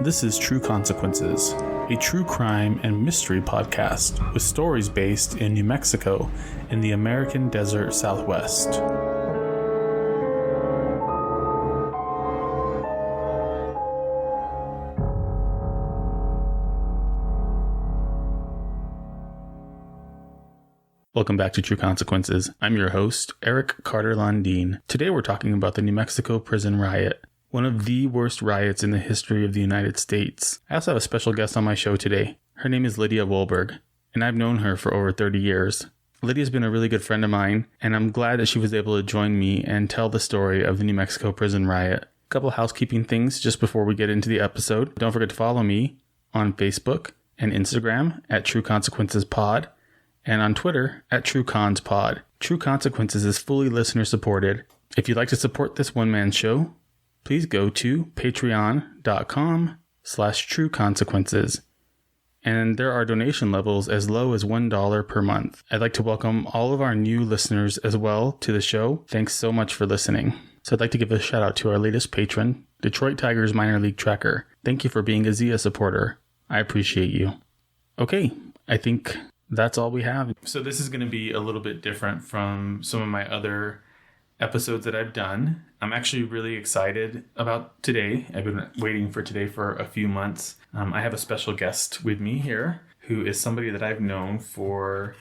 This is True Consequences, a true crime and mystery podcast with stories based in New Mexico in the American Desert Southwest. Welcome back to True Consequences. I'm your host, Eric Carter Landine. Today we're talking about the New Mexico Prison Riot, one of the worst riots in the history of the United States. I also have a special guest on my show today. Her name is Lydia Wohlberg, and I've known her for over 30 years. Lydia's been a really good friend of mine, and I'm glad that she was able to join me and tell the story of the New Mexico Prison Riot. A couple housekeeping things just before we get into the episode. Don't forget to follow me on Facebook and Instagram at True Consequences Pod, and on Twitter at TrueConsPod. True Consequences is fully listener supported. If you'd like to support this one-man show, please go to patreon.com/trueconsequences. And there are donation levels as low as $1 per month. I'd like to welcome all of our new listeners as well to the show. Thanks so much for listening. So I'd like to give a shout out to our latest patron, Detroit Tigers Minor League Tracker. Thank you for being a Zia supporter. I appreciate you. Okay, I think that's all we have. So this is going to be a little bit different from some of my other episodes that I've done. I'm actually really excited about today. I've been waiting for today for a few months. I have a special guest with me here who is somebody that I've known for,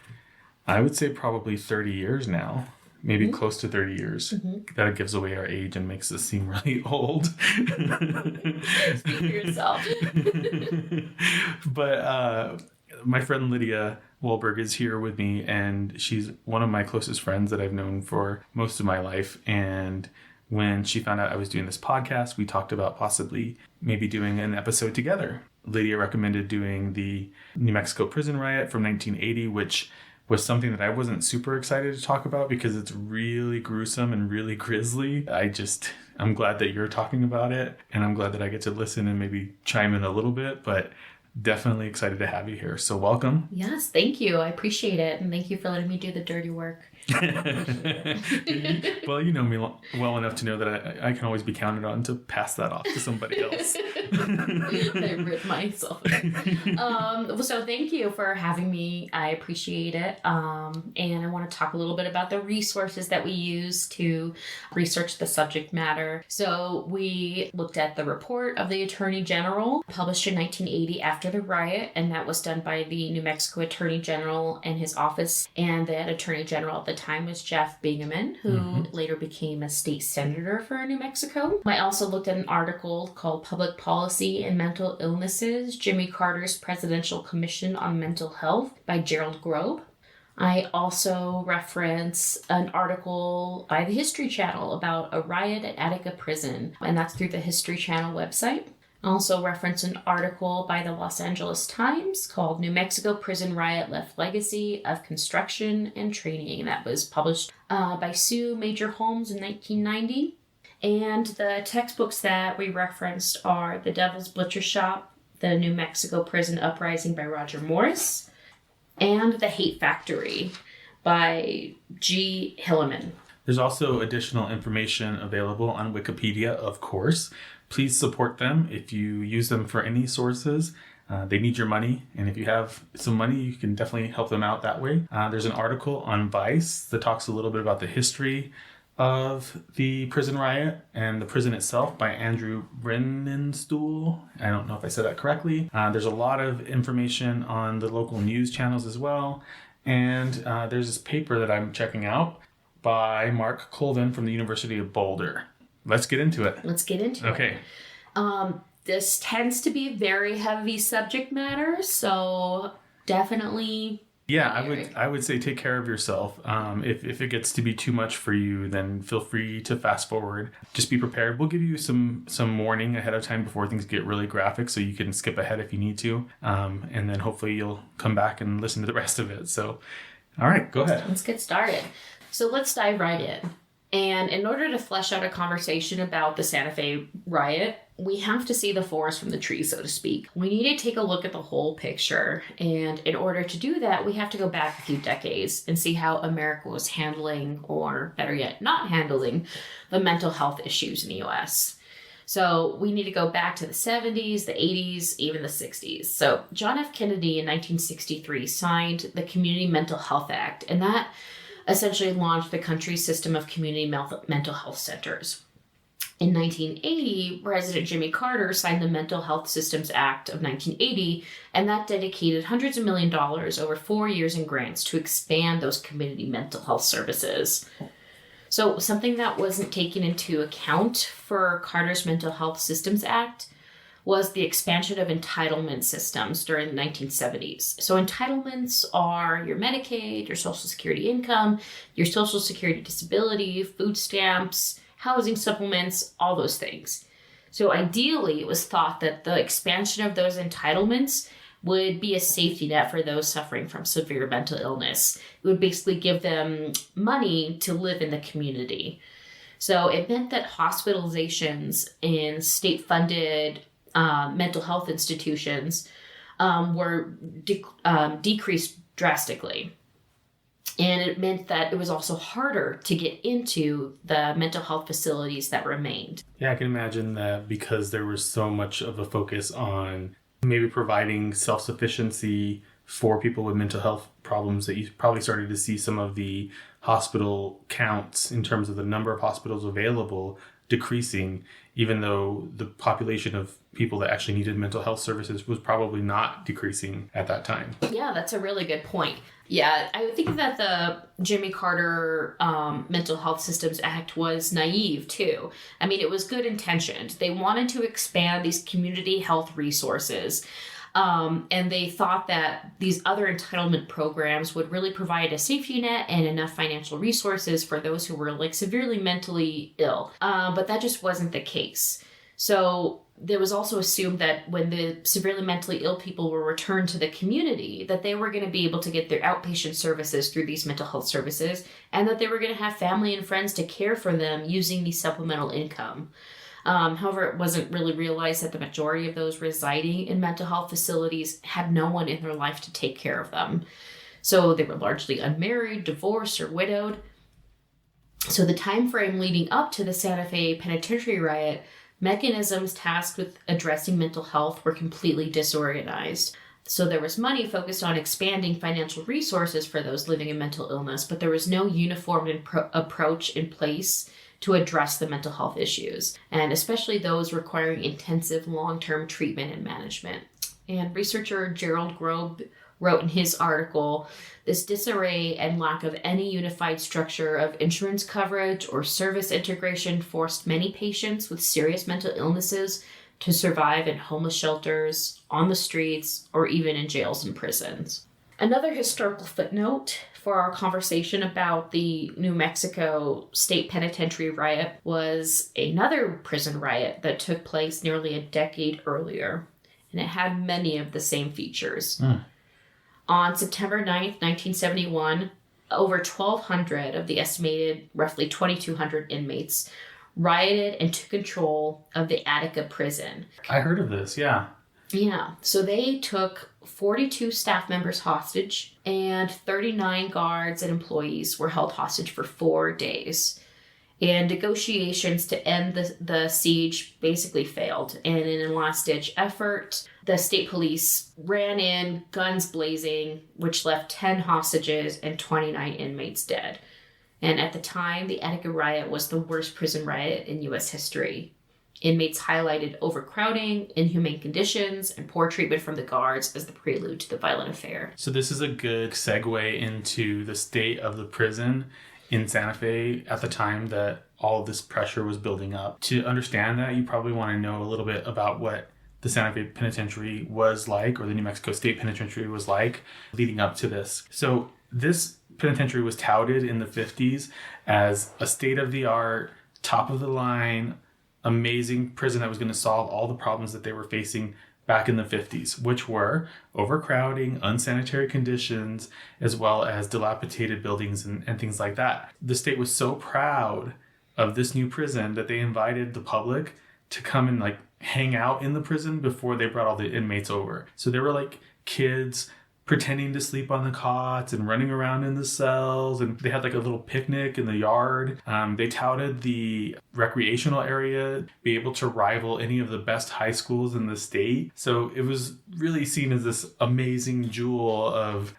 I would say probably 30 years now. Maybe close to 30 years. That gives away our age and makes us seem really old. Speak for yourself. But my friend Lydia Wohlberg is here with me, and she's one of my closest friends that I've known for most of my life. And when she found out I was doing this podcast, we talked about possibly maybe doing an episode together. Lydia recommended doing the New Mexico Prison Riot from 1980, which was something that I wasn't super excited to talk about because it's really gruesome and really grisly. I'm glad that you're talking about it, and I'm glad that I get to listen and maybe chime in a little bit, but definitely excited to have you here. So welcome. Yes, thank you. I appreciate it. And thank you for letting me do the dirty work. Well, you know me well enough to know that I can always be counted on to pass that off to somebody else. I ripped myself. So thank you for having me. I appreciate it. And I want to talk a little bit about the resources that we use to research the subject matter. So we looked at the report of the Attorney General published in 1980 after the riot, and that was done by the New Mexico Attorney General and his office. And that Attorney General at the time was Jeff Bingaman, who later became a state senator for New Mexico. I also looked at an article called Public Policy and Mental Illnesses, Jimmy Carter's Presidential Commission on Mental Health by Gerald Grobe. I also reference an article by the History Channel about a riot at Attica Prison, and that's through the History Channel website. Also reference an article by the Los Angeles Times called New Mexico Prison Riot Left Legacy of Construction and Training. That was published by Sue Major Holmes in 1990. And the textbooks that we referenced are The Devil's Butcher Shop, The New Mexico Prison Uprising by Roger Morris, and The Hate Factory by G. Hillerman. There's also additional information available on Wikipedia, of course. Please support them if you use them for any sources. They need your money, and if you have some money, you can definitely help them out that way. There's an article on Vice that talks a little bit about the history of the prison riot and the prison itself by Andrew Brennenstuhl. I don't know if I said that correctly. There's a lot of information on the local news channels as well. And there's this paper that I'm checking out by Mark Colvin from the University of Boulder. Let's get into it. Okay. This tends to be a very heavy subject matter, so definitely. Yeah, I would say take care of yourself. If it gets to be too much for you, then feel free to fast forward. Just be prepared. We'll give you some warning ahead of time before things get really graphic, so you can skip ahead if you need to. And then hopefully you'll come back and listen to the rest of it. So, all right, go ahead. Let's get started. So let's dive right in. And in order to flesh out a conversation about the Santa Fe riot, we have to see the forest from the trees, so to speak. We need to take a look at the whole picture. And in order to do that, we have to go back a few decades and see how America was handling, or better yet, not handling, the mental health issues in the U.S. So we need to go back to the 70s, the 80s, even the 60s. So John F. Kennedy in 1963 signed the Community Mental Health Act, and that essentially launched the country's system of community mental health centers. In 1980, President Jimmy Carter signed the Mental Health Systems Act of 1980, and that dedicated hundreds of millions of dollars over 4 years in grants to expand those community mental health services. So something that wasn't taken into account for Carter's Mental Health Systems Act was the expansion of entitlement systems during the 1970s. So entitlements are your Medicaid, your Social Security income, your Social Security disability, food stamps, housing supplements, all those things. So ideally, it was thought that the expansion of those entitlements would be a safety net for those suffering from severe mental illness. It would basically give them money to live in the community. So it meant that hospitalizations in state-funded mental health institutions were decreased drastically. And it meant that it was also harder to get into the mental health facilities that remained. Yeah, I can imagine that because there was so much of a focus on maybe providing self-sufficiency for people with mental health problems, that you probably started to see some of the hospital counts in terms of the number of hospitals available decreasing, even though the population of people that actually needed mental health services was probably not decreasing at that time. Yeah, that's a really good point. Yeah, I would think that the Jimmy Carter Mental Health Systems Act was naive, too. I mean, it was good intentioned. They wanted to expand these community health resources, and they thought that these other entitlement programs would really provide a safety net and enough financial resources for those who were like severely mentally ill. But that just wasn't the case. So there was also assumed that when the severely mentally ill people were returned to the community, that they were going to be able to get their outpatient services through these mental health services, and that they were going to have family and friends to care for them using the supplemental income. However, it wasn't really realized that the majority of those residing in mental health facilities had no one in their life to take care of them. So they were largely unmarried, divorced, or widowed. So the time frame leading up to the Santa Fe Penitentiary riot, mechanisms tasked with addressing mental health were completely disorganized. So there was money focused on expanding financial resources for those living in mental illness, but there was no uniform approach in place to address the mental health issues, and especially those requiring intensive long-term treatment and management. And researcher Gerald Grobe wrote in his article, this disarray and lack of any unified structure of insurance coverage or service integration forced many patients with serious mental illnesses to survive in homeless shelters, on the streets, or even in jails and prisons. Another historical footnote for our conversation about the New Mexico State Penitentiary riot was another prison riot that took place nearly a decade earlier, and it had many of the same features. On September 9th, 1971, over 1,200 of the estimated roughly 2,200 inmates rioted and took control of the Attica prison. I heard of this, yeah. Yeah, so they took 42 staff members hostage, and 39 guards and employees were held hostage for 4 days. And negotiations to end the siege basically failed. And in a last-ditch effort, the state police ran in, guns blazing, which left 10 hostages and 29 inmates dead. And at the time, the Attica riot was the worst prison riot in U.S. history. Inmates highlighted overcrowding, inhumane conditions, and poor treatment from the guards as the prelude to the violent affair. So this is a good segue into the state of the prison in Santa Fe at the time that all of this pressure was building up. To understand that, you probably want to know a little bit about what the Santa Fe Penitentiary was like, or the New Mexico State Penitentiary was like, leading up to this. So this penitentiary was touted in the 50s as a state-of-the-art, top-of-the-line, amazing prison that was going to solve all the problems that they were facing back in the 50s, which were overcrowding, unsanitary conditions, as well as dilapidated buildings and things like that. The state was so proud of this new prison that they invited the public to come and hang out in the prison before they brought all the inmates over. So there were kids pretending to sleep on the cots and running around in the cells. And they had like a little picnic in the yard. They touted the recreational area be able to rival any of the best high schools in the state. So it was really seen as this amazing jewel of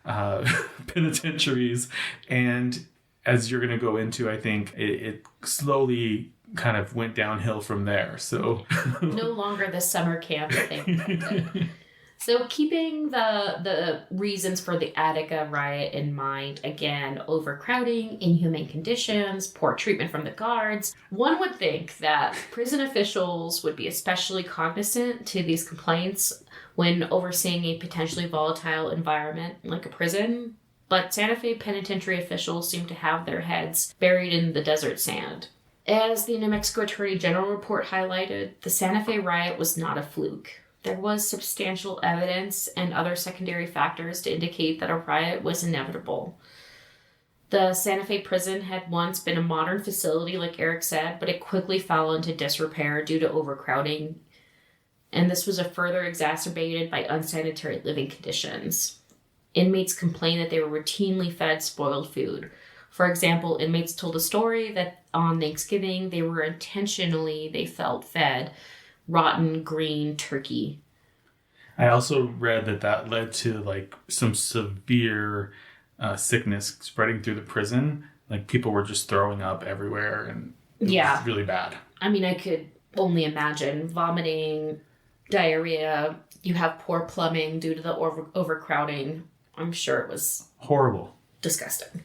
penitentiaries. And as you're going to go into, I think it slowly kind of went downhill from there. So no longer the summer camp thing. So keeping the reasons for the Attica riot in mind, again, overcrowding, inhumane conditions, poor treatment from the guards, one would think that prison officials would be especially cognizant to these complaints when overseeing a potentially volatile environment like a prison. But Santa Fe penitentiary officials seem to have their heads buried in the desert sand. As the New Mexico Attorney General report highlighted, the Santa Fe riot was not a fluke. There was substantial evidence and other secondary factors to indicate that a riot was inevitable. The Santa Fe prison had once been a modern facility, like Eric said, but it quickly fell into disrepair due to overcrowding, and this was further exacerbated by unsanitary living conditions. Inmates complained that they were routinely fed spoiled food. For example, inmates told a story that on Thanksgiving they felt fed rotten green turkey. I also read that led to like some severe sickness spreading through the prison. Like people were just throwing up everywhere, and it was really bad. I mean, I could only imagine vomiting, diarrhea. You have poor plumbing due to the overcrowding. I'm sure it was horrible, disgusting.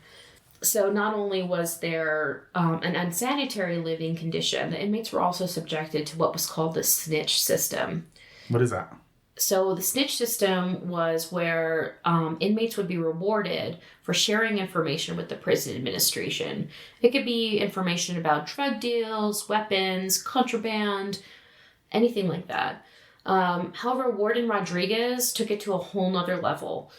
So not only was there an unsanitary living condition, the inmates were also subjected to what was called the snitch system. What is that? So the snitch system was where inmates would be rewarded for sharing information with the prison administration. It could be information about drug deals, weapons, contraband, anything like that. However, Warden Rodriguez took it to a whole nother level.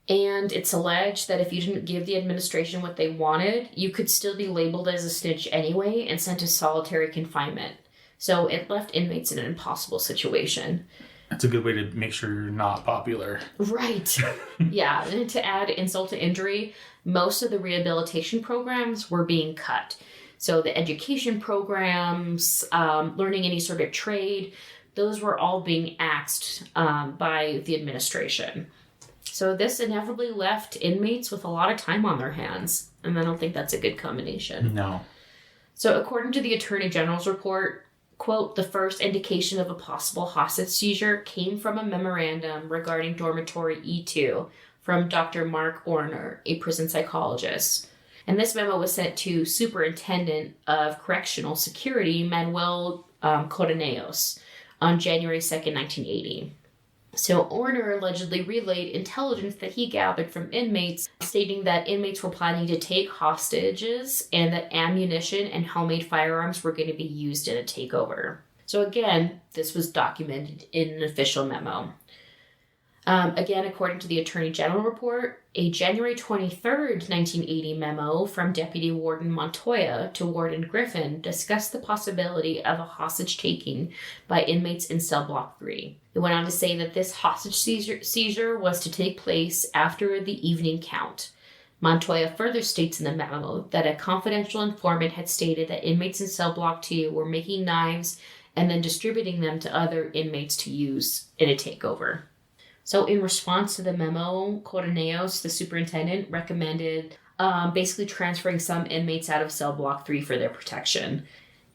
And it's alleged that if you didn't give the administration what they wanted, you could still be labeled as a snitch anyway and sent to solitary confinement. So it left inmates in an impossible situation. That's a good way to make sure you're not popular. Right. Yeah. And to add insult to injury, most of the rehabilitation programs were being cut. So the education programs, learning any sort of trade, those were all being axed by the administration. So this inevitably left inmates with a lot of time on their hands, and I don't think that's a good combination. No. So according to the Attorney General's report, quote, the first indication of a possible hostage seizure came from a memorandum regarding dormitory E2 from Dr. Mark Orner, a prison psychologist. And this memo was sent to Superintendent of Correctional Security, Manuel Coronellos, on January 2nd, 1980. So Orner allegedly relayed intelligence that he gathered from inmates, stating that inmates were planning to take hostages and that ammunition and homemade firearms were going to be used in a takeover. So again, this was documented in an official memo. Again, according to the Attorney General report, a January 23rd, 1980 memo from Deputy Warden Montoya to Warden Griffin discussed the possibility of a hostage taking by inmates in cell block 3. It went on to say that this hostage seizure was to take place after the evening count. Montoya further states in the memo that a confidential informant had stated that inmates in cell block 2 were making knives and then distributing them to other inmates to use in a takeover. So in response to the memo, Coronellos, the superintendent, recommended basically transferring some inmates out of cell block 3 for their protection.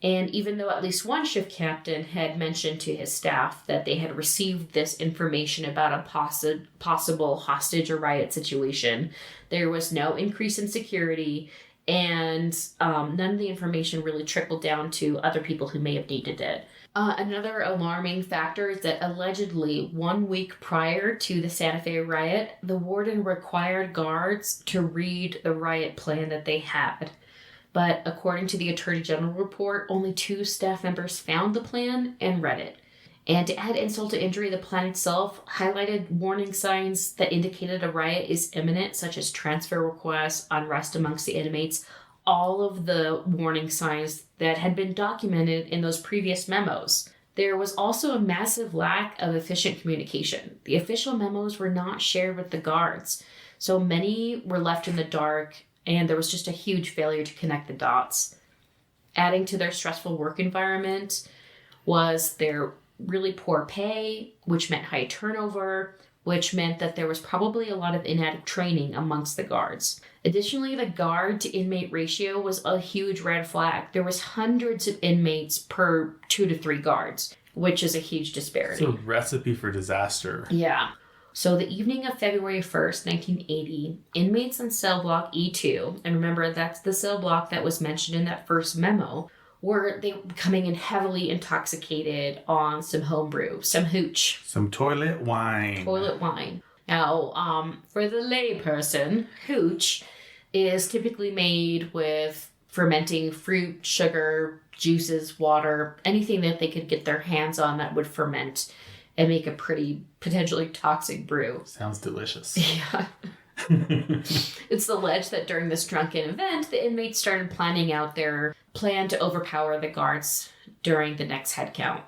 And even though at least one shift captain had mentioned to his staff that they had received this information about a possible hostage or riot situation, there was no increase in security, and none of the information really trickled down to other people who may have needed it. Another alarming factor is that allegedly 1 week prior to the Santa Fe riot, the warden required guards to read the riot plan that they had. But according to the Attorney General report, only 2 staff members found the plan and read it. And to add insult to injury, the plan itself highlighted warning signs that indicated a riot is imminent, such as transfer requests, unrest amongst the inmates, all of the warning signs that had been documented in those previous memos. There was also a massive lack of efficient communication. The official memos were not shared with the guards, so many were left in the dark, and there was just a huge failure to connect the dots. Adding to their stressful work environment was their really poor pay, which meant high turnover, which meant that there was probably a lot of inadequate training amongst the guards. Additionally, the guard to inmate ratio was a huge red flag. There was hundreds of inmates per 2 to 3 guards, which is a huge disparity. So recipe for disaster. Yeah. So the evening of February 1st, 1980, inmates on cell block E2, and remember that's the cell block that was mentioned in that first memo, were they coming in heavily intoxicated on some homebrew, some hooch. Some toilet wine. Now, for the layperson, hooch is typically made with fermenting fruit, sugar, juices, water, anything that they could get their hands on that would ferment and make a pretty potentially toxic brew. Sounds delicious. Yeah. It's alleged that during this drunken event, the inmates started planning out their plan to overpower the guards during the next head count.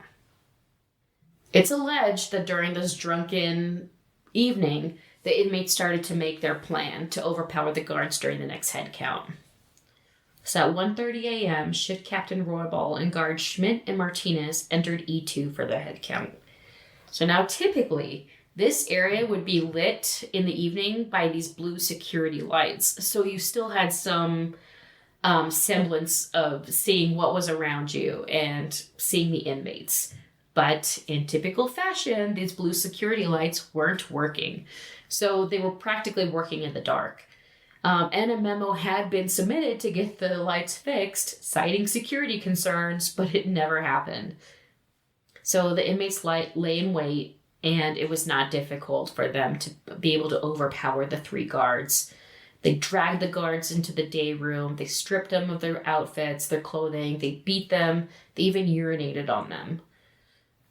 It's alleged that during this drunken evening, the inmates started to make their plan to overpower the guards during the next head count. So at 1:30 a.m., Shift Captain Roybal and guards Schmidt and Martinez entered E2 for their head count. So now typically, this area would be lit in the evening by these blue security lights. So you still had some semblance of seeing what was around you and seeing the inmates. But in typical fashion, these blue security lights weren't working. So they were practically working in the dark. And a memo had been submitted to get the lights fixed, citing security concerns, but it never happened. So the inmates lay in wait, and it was not difficult for them to be able to overpower the 3 guards. They dragged the guards into the day room. They stripped them of their outfits, their clothing. They beat them. They even urinated on them.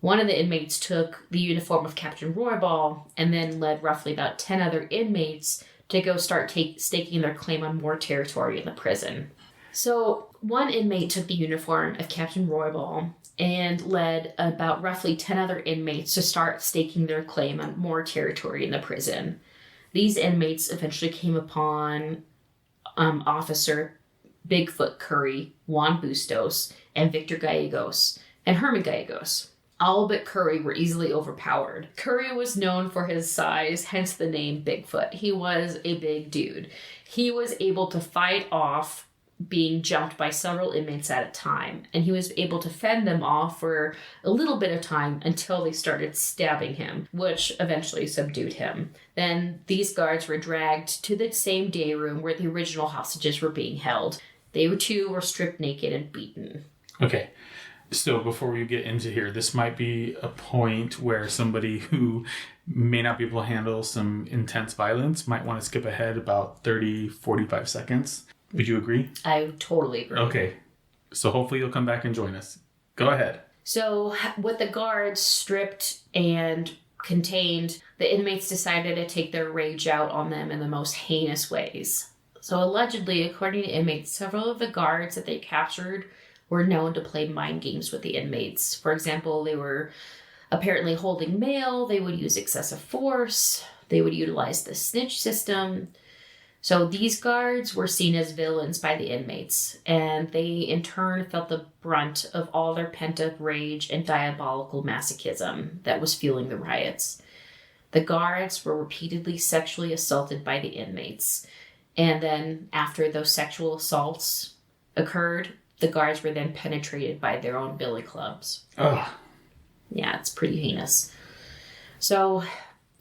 One of the inmates took the uniform of Captain Roybal and then led roughly about 10 other inmates to go start staking their claim on more territory in the prison. So one inmate took the uniform of Captain Roybal and led about roughly 10 other inmates to start staking their claim on more territory in the prison. These inmates eventually came upon Officer Bigfoot Curry, Juan Bustos, and Victor Gallegos, and Herman Gallegos. All but Curry were easily overpowered. Curry was known for his size, hence the name Bigfoot. He was a big dude. He was able to fight off being jumped by several inmates at a time, and he was able to fend them off for a little bit of time until they started stabbing him, which eventually subdued him. Then these guards were dragged to the same day room where the original hostages were being held. They too were stripped naked and beaten. Okay. So before we get into here, this might be a point where somebody who may not be able to handle some intense violence might want to skip ahead about 30, 45 seconds. Would you agree? I totally agree. Okay. So hopefully you'll come back and join us. Go ahead. So with the guards stripped and contained, the inmates decided to take their rage out on them in the most heinous ways. So allegedly, according to inmates, several of the guards that they captured were known to play mind games with the inmates. For example, they were apparently holding mail, they would use excessive force, they would utilize the snitch system. So these guards were seen as villains by the inmates, and they in turn felt the brunt of all their pent-up rage and diabolical masochism that was fueling the riots. The guards were repeatedly sexually assaulted by the inmates, and then after those sexual assaults occurred, the guards were then penetrated by their own billy clubs. Ugh. Yeah, it's pretty heinous. So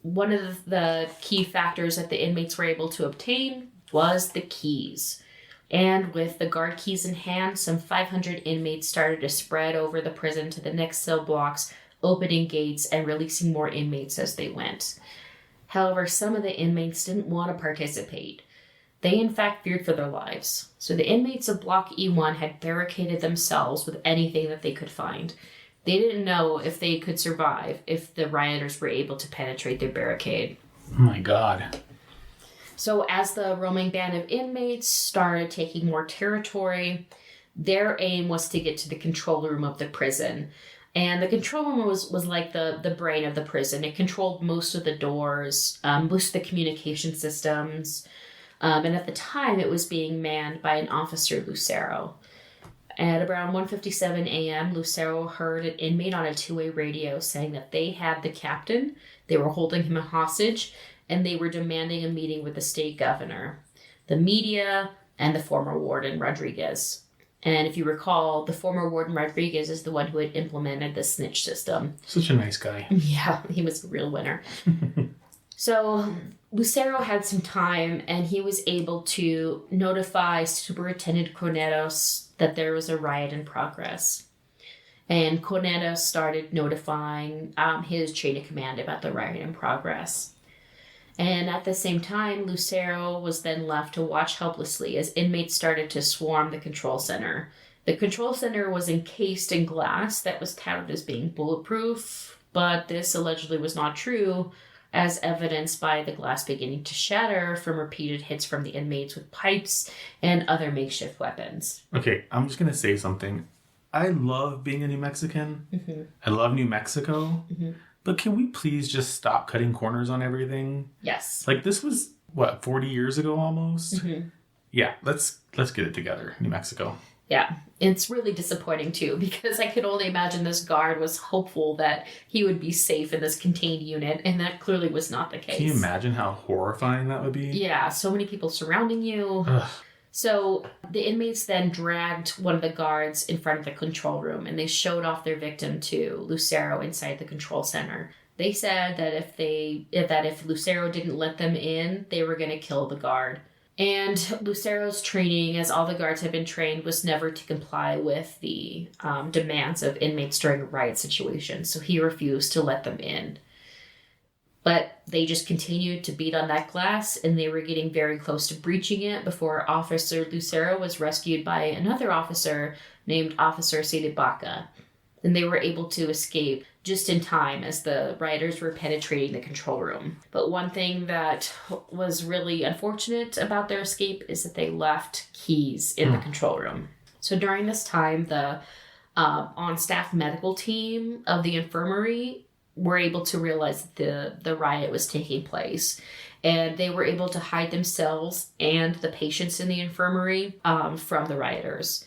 one of the key factors that the inmates were able to obtain was the keys. And with the guard keys in hand, some 500 inmates started to spread over the prison to the next cell blocks, opening gates and releasing more inmates as they went. However, some of the inmates didn't want to participate. They, in fact, feared for their lives. So the inmates of Block E1 had barricaded themselves with anything that they could find. They didn't know if they could survive if the rioters were able to penetrate their barricade. Oh my God. So as the roaming band of inmates started taking more territory, their aim was to get to the control room of the prison. And the control room was like the brain of the prison. It controlled most of the doors, most of the communication systems. And at the time, it was being manned by an officer, Lucero. At around 1:57 a.m., Lucero heard an inmate on a two-way radio saying that they had the captain, they were holding him hostage, and they were demanding a meeting with the state governor, the media, and the former warden, Rodriguez. And if you recall, the former warden Rodriguez is the one who had implemented the snitch system. Such a nice guy. Yeah, he was a real winner. So Lucero had some time, and he was able to notify Superintendent Corneros that there was a riot in progress. And Corneros started notifying his chain of command about the riot in progress. And at the same time, Lucero was then left to watch helplessly as inmates started to swarm the control center. The control center was encased in glass that was touted as being bulletproof, but this allegedly was not true, as evidenced by the glass beginning to shatter from repeated hits from the inmates with pipes and other makeshift weapons. Okay, I'm just going to say something. I love being a New Mexican. Mm-hmm. I love New Mexico. Mm-hmm. But can we please just stop cutting corners on everything? Yes. Like, this was, 40 years ago almost? Mm-hmm. Yeah, let's get it together, New Mexico. Yeah, it's really disappointing, too, because I could only imagine this guard was hopeful that he would be safe in this contained unit, and that clearly was not the case. Can you imagine how horrifying that would be? Yeah, so many people surrounding you. Ugh. So the inmates then dragged one of the guards in front of the control room, and they showed off their victim to Lucero inside the control center. They said that if Lucero didn't let them in, they were going to kill the guard. And Lucero's training, as all the guards had been trained, was never to comply with the demands of inmates during a riot situation, so he refused to let them in. But they just continued to beat on that glass, and they were getting very close to breaching it before Officer Lucero was rescued by another officer named Officer Sidibaca. And they were able to escape just in time as the rioters were penetrating the control room. But one thing that was really unfortunate about their escape is that they left keys in the control room. So during this time, the on-staff medical team of the infirmary were able to realize that the riot was taking place. And they were able to hide themselves and the patients in the infirmary from the rioters.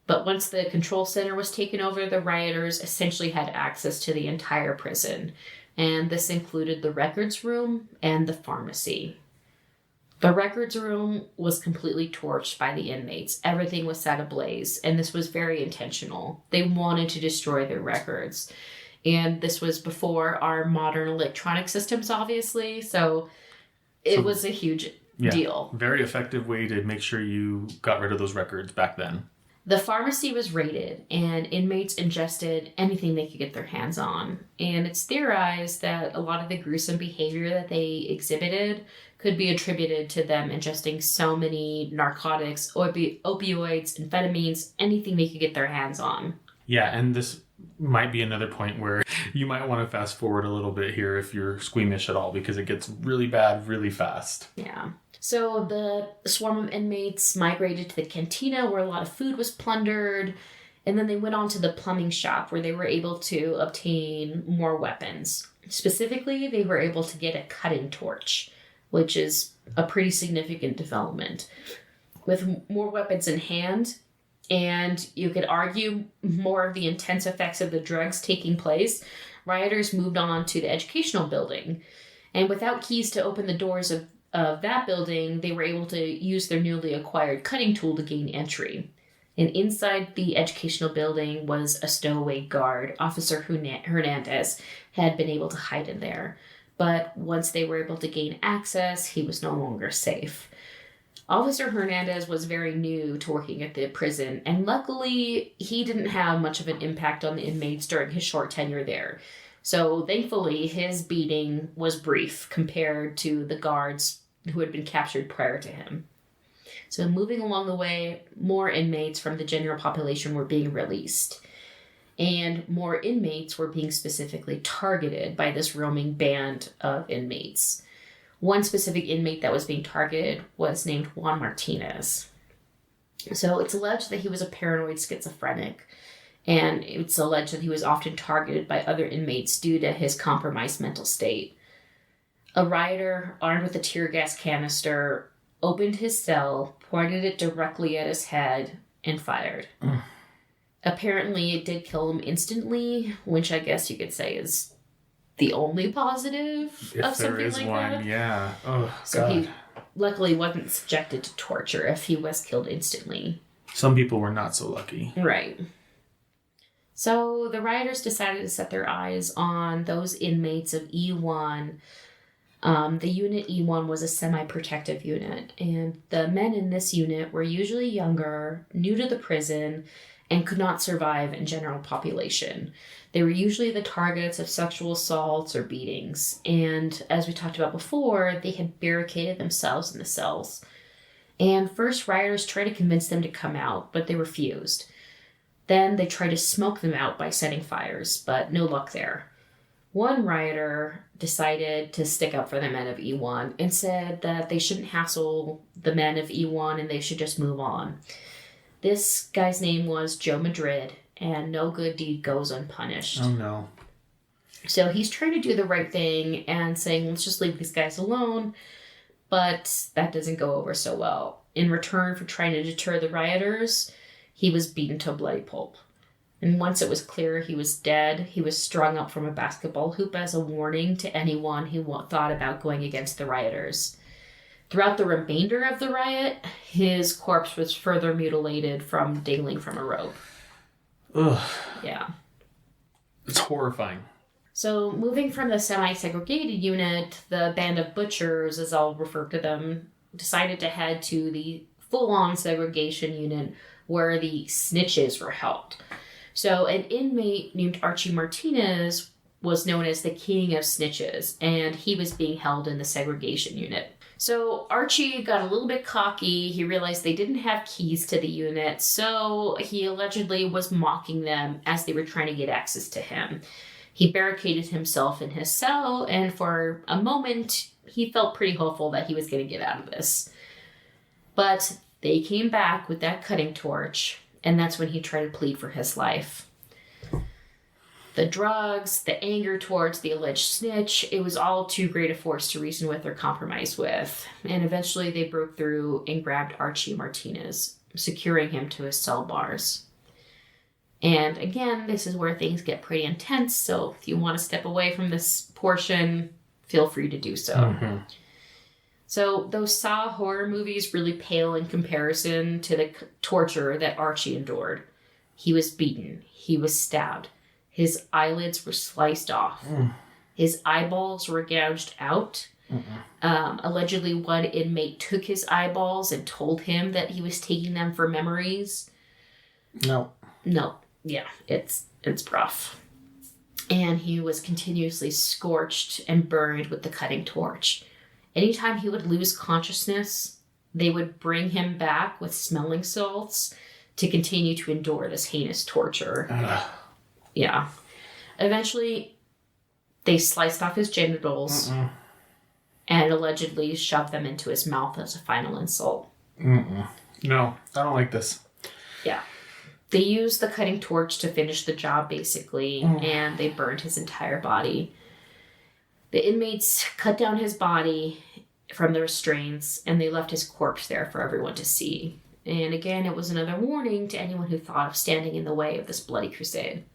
But once the control center was taken over, the rioters essentially had access to the entire prison. And this included the records room and the pharmacy. The records room was completely torched by the inmates. Everything was set ablaze, and this was very intentional. They wanted to destroy their records. And this was before our modern electronic systems, obviously, so it was a huge deal. Very effective way to make sure you got rid of those records back then. The pharmacy was raided, and inmates ingested anything they could get their hands on. And it's theorized that a lot of the gruesome behavior that they exhibited could be attributed to them ingesting so many narcotics, opioids, amphetamines, anything they could get their hands on. Yeah, and this might be another point where you might want to fast forward a little bit here if you're squeamish at all, because it gets really bad really fast. Yeah. So the swarm of inmates migrated to the cantina where a lot of food was plundered, and then they went on to the plumbing shop where they were able to obtain more weapons. Specifically, they were able to get a cutting torch, which is a pretty significant development. With more weapons in hand, and you could argue more of the intense effects of the drugs taking place, rioters moved on to the educational building. And without keys to open the doors of that building, they were able to use their newly acquired cutting tool to gain entry. And inside the educational building was a stowaway guard. Officer Hernandez had been able to hide in there. But once they were able to gain access, he was no longer safe. Officer Hernandez was very new to working at the prison, and luckily, he didn't have much of an impact on the inmates during his short tenure there. So thankfully, his beating was brief compared to the guards who had been captured prior to him. So moving along the way, more inmates from the general population were being released. And more inmates were being specifically targeted by this roaming band of inmates. One specific inmate that was being targeted was named Juan Martinez. So it's alleged that he was a paranoid schizophrenic, And it's alleged that he was often targeted by other inmates due to his compromised mental state. A rioter, armed with a tear gas canister, opened his cell, pointed it directly at his head, and fired. Apparently, it did kill him instantly, which I guess you could say is the only positive of something like that. Yeah. Oh, so God. He luckily wasn't subjected to torture if he was killed instantly. Some people were not so lucky. Right. So the rioters decided to set their eyes on those inmates of E1. The unit E1 was a semi-protective unit, and the men in this unit were usually younger, new to the prison, and could not survive in general population. They were usually the targets of sexual assaults or beatings, and as we talked about before, they had barricaded themselves in the cells. And first, rioters tried to convince them to come out, but they refused. Then they tried to smoke them out by setting fires, but no luck there. One rioter decided to stick up for the men of E1 and said that they shouldn't hassle the men of E1 and they should just move on. This guy's name was Joe Madrid, and no good deed goes unpunished. Oh, no. So he's trying to do the right thing and saying, let's just leave these guys alone, but that doesn't go over so well. In return for trying to deter the rioters, he was beaten to a bloody pulp. And once it was clear he was dead, he was strung up from a basketball hoop as a warning to anyone who thought about going against the rioters. Throughout the remainder of the riot, his corpse was further mutilated from dangling from a rope. Ugh. Yeah. It's horrifying. So moving from the semi-segregated unit, the band of butchers, as I'll refer to them, decided to head to the full-on segregation unit where the snitches were held. So an inmate named Archie Martinez was known as the king of snitches, and he was being held in the segregation unit. So Archie got a little bit cocky. He realized they didn't have keys to the unit, so he allegedly was mocking them as they were trying to get access to him. He barricaded himself in his cell, and for a moment, he felt pretty hopeful that he was going to get out of this. But they came back with that cutting torch, and that's when he tried to plead for his life. The drugs, the anger towards the alleged snitch, it was all too great a force to reason with or compromise with. And eventually they broke through and grabbed Archie Martinez, securing him to his cell bars. And again, this is where things get pretty intense, so if you want to step away from this portion, feel free to do so. Mm-hmm. So those Saw horror movies really pale in comparison to the torture that Archie endured. He was beaten. He was stabbed. His eyelids were sliced off. His eyeballs were gouged out. Allegedly, one inmate took his eyeballs and told him that he was taking them for memories. No. Yeah, it's rough. And he was continuously scorched and burned with the cutting torch. Anytime he would lose consciousness, they would bring him back with smelling salts to continue to endure this heinous torture. Yeah. Eventually, they sliced off his genitals and allegedly shoved them into his mouth as a final insult. No, I don't like this. Yeah. They used the cutting torch to finish the job, basically, and they burned his entire body. The inmates cut down his body from the restraints, and they left his corpse there for everyone to see. And again, it was another warning to anyone who thought of standing in the way of this bloody crusade.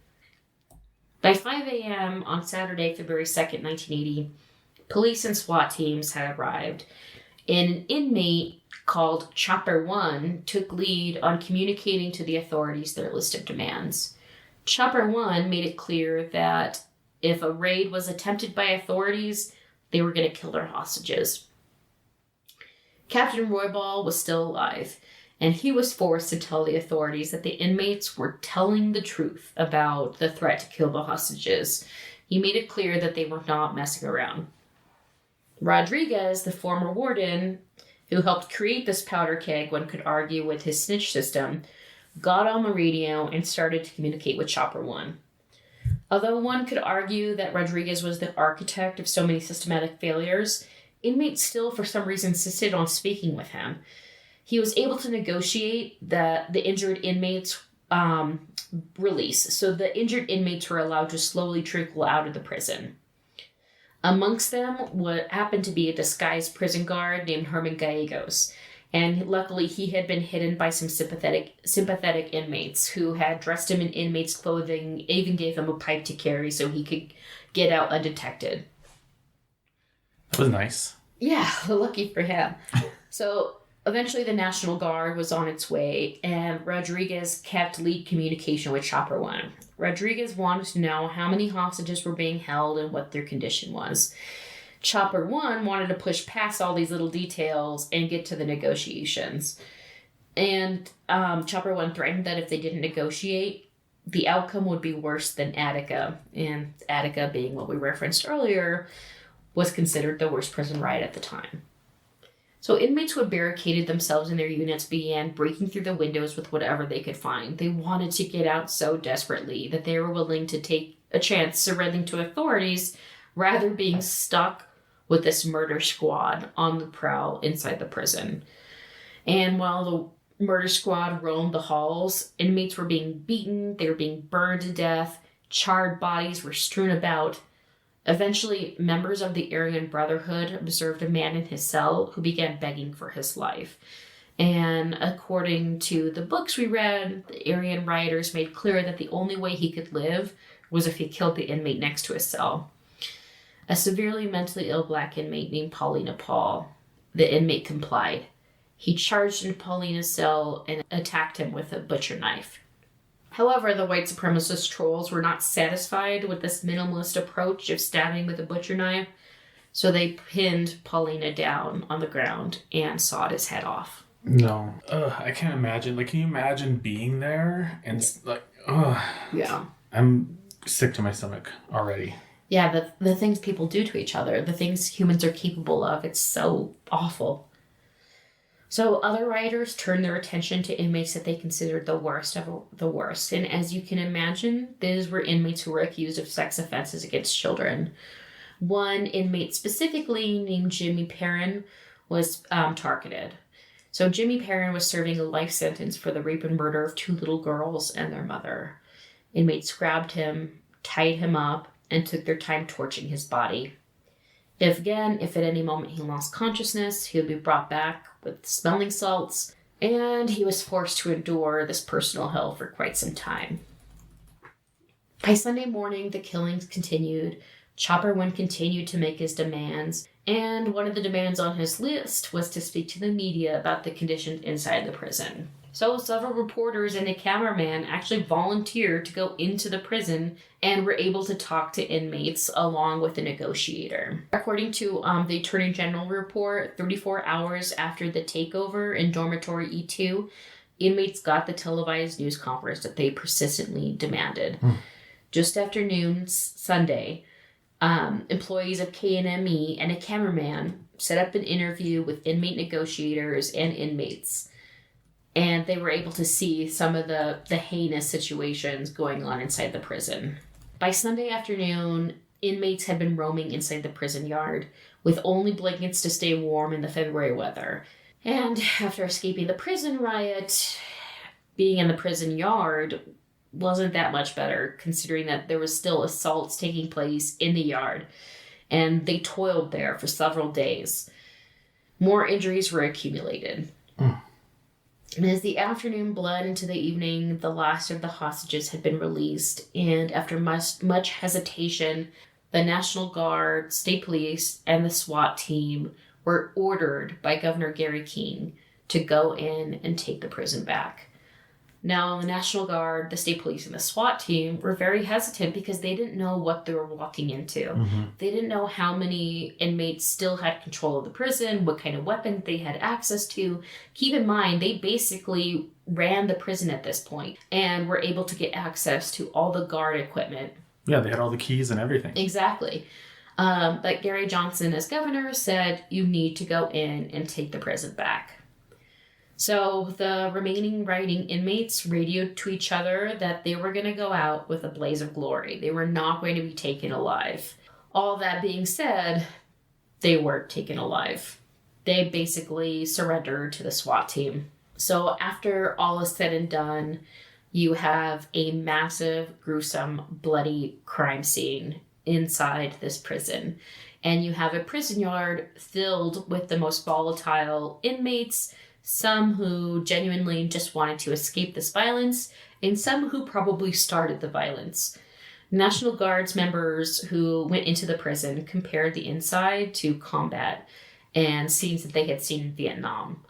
By 5 a.m. on Saturday, February 2nd, 1980, police and SWAT teams had arrived, and an inmate called Chopper 1 took lead on communicating to the authorities their list of demands. Chopper 1 made it clear that if a raid was attempted by authorities, they were going to kill their hostages. Captain Roybal was still alive, and he was forced to tell the authorities that the inmates were telling the truth about the threat to kill the hostages. He made it clear that they were not messing around. Rodriguez, the former warden, who helped create this powder keg one could argue with his snitch system, got on the radio and started to communicate with Chopper 1. Although one could argue that Rodriguez was the architect of so many systematic failures, inmates still for some reason insisted on speaking with him. He was able to negotiate that the injured inmates release. So the injured inmates were allowed to slowly trickle out of the prison. Amongst them what happened to be a disguised prison guard named Herman Gallegos. And luckily he had been hidden by some sympathetic inmates who had dressed him in inmate's clothing, even gave him a pipe to carry so he could get out undetected. That was nice. Yeah, lucky for him. So eventually the National Guard was on its way, and Rodriguez kept lead communication with Chopper One. Rodriguez wanted to know how many hostages were being held and what their condition was. Chopper One wanted to push past all these little details and get to the negotiations. And Chopper One threatened that if they didn't negotiate, the outcome would be worse than Attica. And Attica, being what we referenced earlier, was considered the worst prison riot at the time. So inmates who had barricaded themselves in their units began breaking through the windows with whatever they could find. They wanted to get out so desperately that they were willing to take a chance surrendering to authorities rather being stuck with this murder squad on the prowl inside the prison. And while the murder squad roamed the halls, inmates were being beaten, they were being burned to death, charred bodies were strewn about. Eventually, members of the Aryan Brotherhood observed a man in his cell who began begging for his life. And according to the books we read, the Aryan rioters made clear that the only way he could live was if he killed the inmate next to his cell. A severely mentally ill black inmate named Paulina Paul. The inmate complied. He charged into Paulina's cell and attacked him with a butcher knife. However, the white supremacist trolls were not satisfied with this minimalist approach of stabbing with a butcher knife, so they pinned Paulina down on the ground and sawed his head off. No. I can't imagine. Like, can you imagine being there and, Yeah. I'm sick to my stomach already. Yeah, the things people do to each other, the things humans are capable of, it's so awful. So other rioters turned their attention to inmates that they considered the worst of the worst. And as you can imagine, these were inmates who were accused of sex offenses against children. One inmate specifically, named Jimmy Perrin, was targeted. So Jimmy Perrin was serving a life sentence for the rape and murder of 2 little girls and their mother. Inmates grabbed him, tied him up, and took their time torching his body. If at any moment he lost consciousness, he would be brought back with smelling salts, and he was forced to endure this personal hell for quite some time. By Sunday morning, the killings continued. Chopper One continued to make his demands, and one of the demands on his list was to speak to the media about the conditions inside the prison. So several reporters and a cameraman actually volunteered to go into the prison and were able to talk to inmates along with a negotiator. According to the Attorney General report, 34 hours after the takeover in Dormitory E2, inmates got the televised news conference that they persistently demanded. Just after noon Sunday, employees of KNME and a cameraman set up an interview with inmate negotiators and inmates. And they were able to see some of the heinous situations going on inside the prison. By Sunday afternoon, inmates had been roaming inside the prison yard with only blankets to stay warm in the February weather. And after escaping the prison riot, being in the prison yard wasn't that much better, considering that there was still assaults taking place in the yard. And they toiled there for several days. More injuries were accumulated. And as the afternoon bled into the evening, the last of the hostages had been released, and after much hesitation, the National Guard, State Police, and the SWAT team were ordered by Governor Gary King to go in and take the prison back. Now, the National Guard, the State Police, and the SWAT team were very hesitant because they didn't know what they were walking into. They didn't know how many inmates still had control of the prison, what kind of weapons they had access to. Keep in mind, they basically ran the prison at this point and were able to get access to all the guard equipment. Yeah, they had all the keys and everything. Exactly. But Gary Johnson, as governor, said, you need to go in and take the prison back. So the remaining rioting inmates radioed to each other that they were going to go out with a blaze of glory. They were not going to be taken alive. All that being said, they weren't taken alive. They basically surrendered to the SWAT team. So after all is said and done, You have a massive, gruesome, bloody crime scene inside this prison. And you have a prison yard filled with the most volatile inmates, some who genuinely just wanted to escape this violence, and some who probably started the violence. National Guards members who went into the prison compared the inside to combat and scenes that they had seen in Vietnam.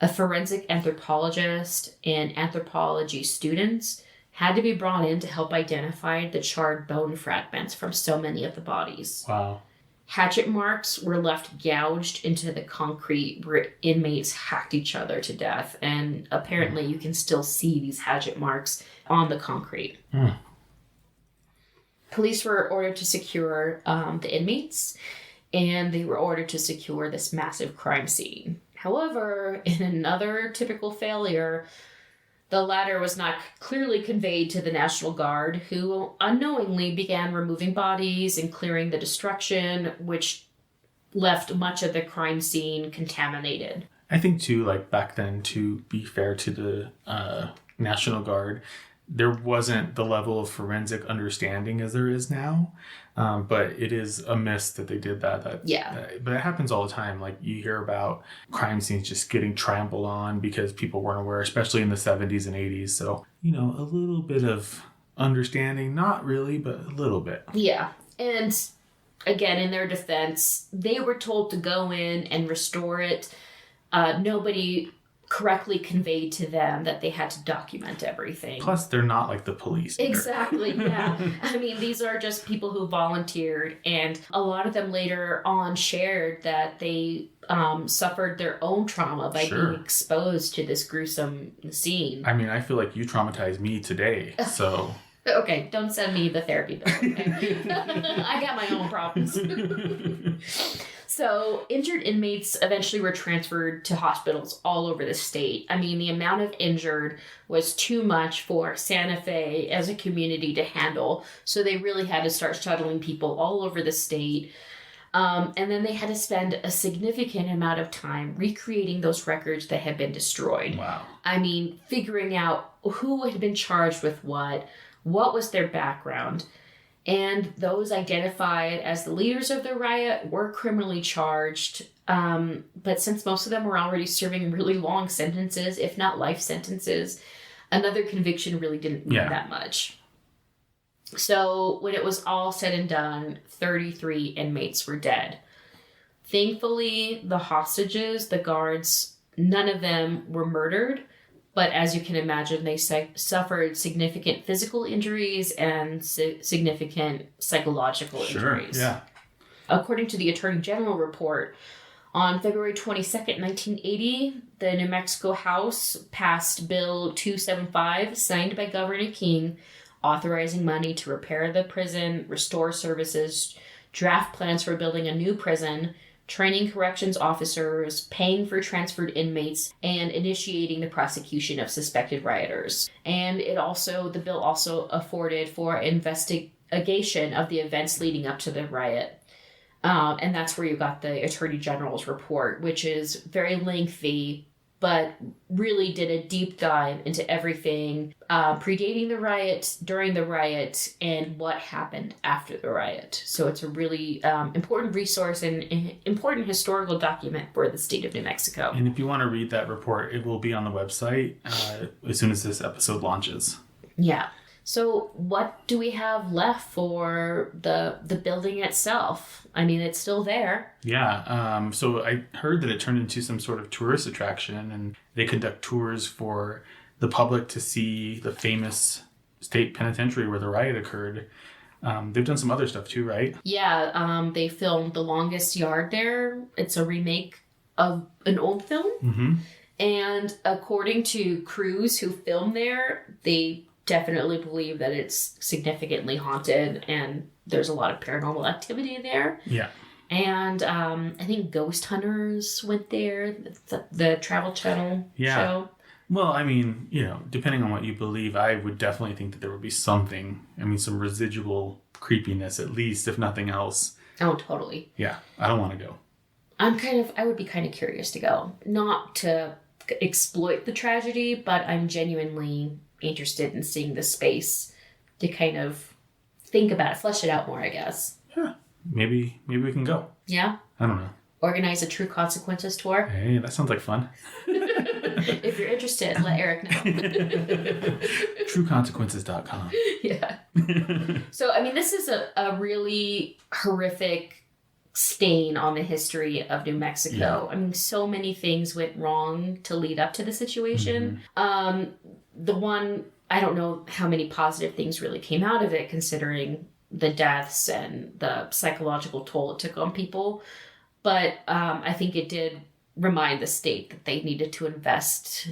A forensic anthropologist and anthropology students had to be brought in to help identify the charred bone fragments from so many of the bodies. Wow. Hatchet marks were left gouged into the concrete where inmates hacked each other to death, and apparently you can still see these hatchet marks on the concrete. Police were ordered to secure the inmates, and they were ordered to secure this massive crime scene. However, in another typical failure, the latter was not clearly conveyed to the National Guard, who unknowingly began removing bodies and clearing the destruction, which left much of the crime scene contaminated. I think, too, like back then, to be fair to the National Guard, there wasn't the level of forensic understanding as there is now. But it is a miss that they did that. But it happens all the time. Like, you hear about crime scenes just getting trampled on because people weren't aware, especially in the 70s and 80s. So, a little bit of understanding, not really, but a little bit. Yeah. And again, in their defense, they were told to go in and restore it. Nobody correctly conveyed to them that they had to document everything. Plus, they're not like the police either. Exactly, yeah. I mean, these are just people who volunteered, and a lot of them later on shared that they suffered their own trauma by being exposed to this gruesome scene. I mean, I feel like you traumatized me today, so... Okay, don't send me the therapy bill, okay? I got my own problems. So, injured inmates eventually were transferred to hospitals all over the state. I mean, the amount of injured was too much for Santa Fe as a community to handle. So they really had to start shuttling people all over the state. And then they had to spend a significant amount of time recreating those records that had been destroyed. Wow. I mean, figuring out who had been charged with what was their background. And those identified as the leaders of the riot were criminally charged. But since most of them were already serving really long sentences, if not life sentences, another conviction really didn't mean that much. So when it was all said and done, 33 inmates were dead. Thankfully, the hostages, the guards, none of them were murdered. But as you can imagine, they suffered significant physical injuries and significant psychological injuries. Yeah. According to the Attorney General report, on February 22nd, 1980, the New Mexico House passed Bill 275, signed by Governor King, authorizing money to repair the prison, restore services, draft plans for building a new prison, training corrections officers, paying for transferred inmates, and initiating the prosecution of suspected rioters. And the bill also afforded for investigation of the events leading up to the riot. And that's where you got the Attorney General's report, which is very lengthy, but really did a deep dive into everything predating the riot, during the riot, and what happened after the riot. So it's a really important resource and important historical document for the state of New Mexico. And if you want to read that report, it will be on the website as soon as this episode launches. Yeah. So what do we have left for the building itself? I mean, it's still there. Yeah. So I heard that it turned into some sort of tourist attraction, and they conduct tours for the public to see the famous state penitentiary where the riot occurred. They've done some other stuff too, right? Yeah. They filmed The Longest Yard there. It's a remake of an old film. Mm-hmm. And according to crews who filmed there, they definitely believe that it's significantly haunted and there's a lot of paranormal activity there. Yeah. And I think Ghost Hunters went there, the Travel Channel show. Well, I mean, depending on what you believe, I would definitely think that there would be something, some residual creepiness at least, if nothing else. Oh, totally. Yeah, I don't want to go. I would be kind of curious to go. Not to exploit the tragedy, but I'm genuinely interested in seeing the space to kind of think about it, flesh it out more, I guess. Yeah. Maybe we can go. Yeah? I don't know. Organize a True Consequences tour. Hey, that sounds like fun. If you're interested, let Eric know. TrueConsequences.com. Yeah. So, I mean, this is a really horrific stain on the history of New Mexico. Yeah. I mean, so many things went wrong to lead up to the situation. The one, I don't know how many positive things really came out of it, considering the deaths and the psychological toll it took on people. But I think it did remind the state that they needed to invest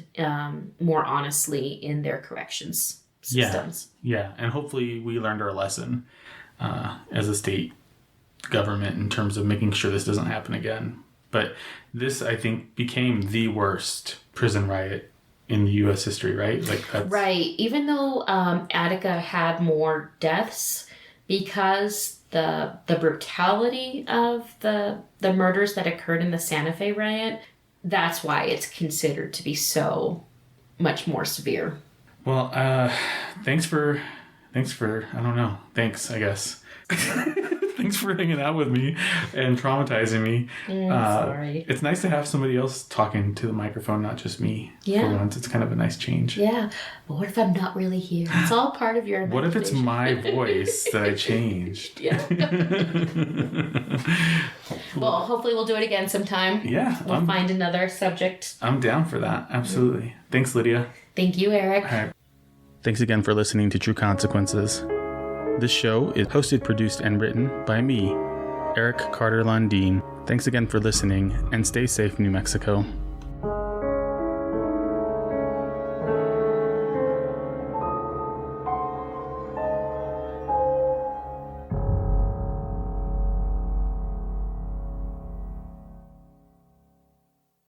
more honestly in their corrections systems. Yeah, and hopefully we learned our lesson as a state government in terms of making sure this doesn't happen again. But this, I think, became the worst prison riot in U.S. history, right? Right. Even though Attica had more deaths, because the brutality of the murders that occurred in the Santa Fe riot, that's why it's considered to be so much more severe. Well, thanks for I don't know. Thanks, I guess. Thanks for hanging out with me and traumatizing me. Sorry. It's nice to have somebody else talking to the microphone, not just me. Yeah. For once, it's kind of a nice change. Yeah. But what if I'm not really here? It's all part of your imagination. What if it's my voice that I changed? Yeah. Well, hopefully we'll do it again sometime. Yeah. We'll find another subject. I'm down for that. Absolutely. Thanks, Lydia. Thank you, Eric. All right. Thanks again for listening to True Consequences. This show is hosted, produced, and written by me, Eric Carter Lundeen. Thanks again for listening, and stay safe, New Mexico.